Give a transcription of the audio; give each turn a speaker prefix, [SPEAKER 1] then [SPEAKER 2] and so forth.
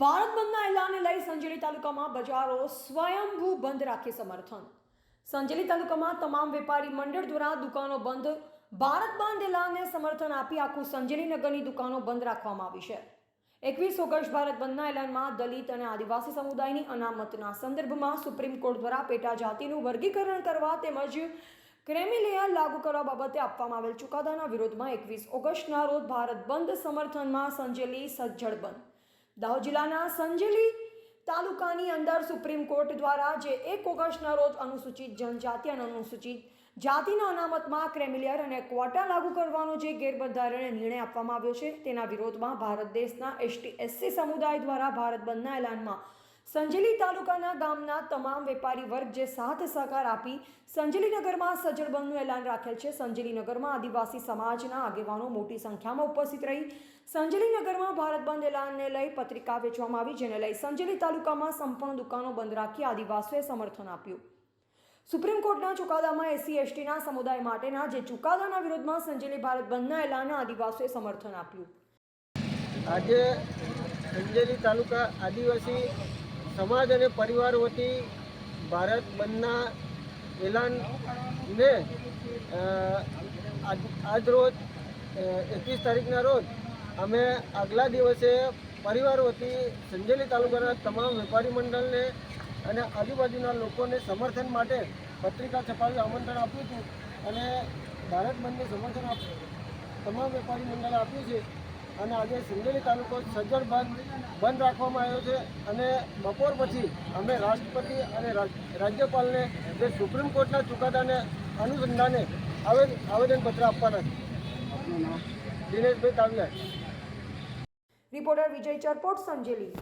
[SPEAKER 1] ભારત બંધના એલાનને લઈ સંજેલી તાલુકામાં બજારો સ્વયંભૂ બંધ રાખી સમર્થન. સંજેલી તાલુકામાં તમામ વેપારી મંડળ દ્વારા દુકાનો બંધ. ભારત બંધ એલાનને સમર્થન આપી આખું સંજેલી નગરની દુકાનો બંધ રાખવામાં આવી છે. 21 ઓગસ્ટ ભારત બંધના એલાનમાં દલિત અને આદિવાસી સમુદાયની અનામતના સંદર્ભમાં સુપ્રીમ કોર્ટ દ્વારા પેટા જાતિનું વર્ગીકરણ કરવા તેમજ ક્રેમિલેયર લાગુ કરવા બાબતે આપવામાં આવેલ ચુકાદાના વિરોધમાં 21 ઓગસ્ટના રોજ ભારત બંધ સમર્થનમાં સંજેલી સજ્જડ બંધ. દાહોદ જિલ્લાના સંજેલી તાલુકાની અંદર સુપ્રીમ કોર્ટ દ્વારા જે 1 ઓગસ્ટના રોજ અનુસૂચિત જનજાતિ અને અનુસૂચિત જાતિના અનામતમાં ક્રેમિલિયર અને ક્વોટા લાગુ કરવાનો જે ગેરબંધારણીય નિર્ણય આપવામાં આવ્યો છે તેના વિરોધમાં ભારત દેશના ST/SC સમુદાય દ્વારા ભારત બંધના એલાનમાં સંજેલી તાલુકાના ગામના તમામ વેપારી વર્ગ જે સાથ સહકાર આપી સંજેલી નગરમાં સજ્જડ બંધનું એલાન રાખેલ છે. સંજેલી નગરમાં આદિવાસી સમાજના આગેવાનો મોટી સંખ્યામાં ઉપસ્થિત રહી સંજેલી નગરમાં ભારત બંધ એલાનને લઈ પત્રિકા વેચવામાં આવી, જેને લઈ સંજેલી તાલુકામાં સંપૂર્ણ દુકાનો બંધ રાખી આદિવાસીઓએ સમર્થન આપ્યું. સુપ્રીમ કોર્ટના ચુકાદામાં SC/STના સમુદાય માટેના જે ચુકાદાના વિરોધમાં સંજેલી ભારત બંધના એલાનને આદિવાસીઓએ સમર્થન આપ્યું.
[SPEAKER 2] આજે સંજેલી તાલુકા આદિવાસી સમાજ અને પરિવાર વતી ભારત બંધના એલાનને આજ રોજ 21 તારીખના રોજ અમે આગલા દિવસે પરિવાર વતી સંજેલી તાલુકાના તમામ વેપારી મંડળને અને આજુબાજુના લોકોને સમર્થન માટે પત્રિકા છપાવી આમંત્રણ આપ્યું હતું અને ભારત બંધને સમર્થન તમામ વેપારી મંડળે આપ્યું છે. અને આજે સંજેલી તાલુકો સજ્જડ બંધ રાખવામાં આવ્યો છે અને બપોર પછી અમે રાષ્ટ્રપતિ અને રાજ્યપાલને જે સુપ્રીમ કોર્ટના ચુકાદાને અનુસંધાને આવેદનપત્ર આપવાના છે. દિનેશભાઈ તાવિયા.
[SPEAKER 1] રિપોર્ટર વિજય ચરપોટ, સંજેલી.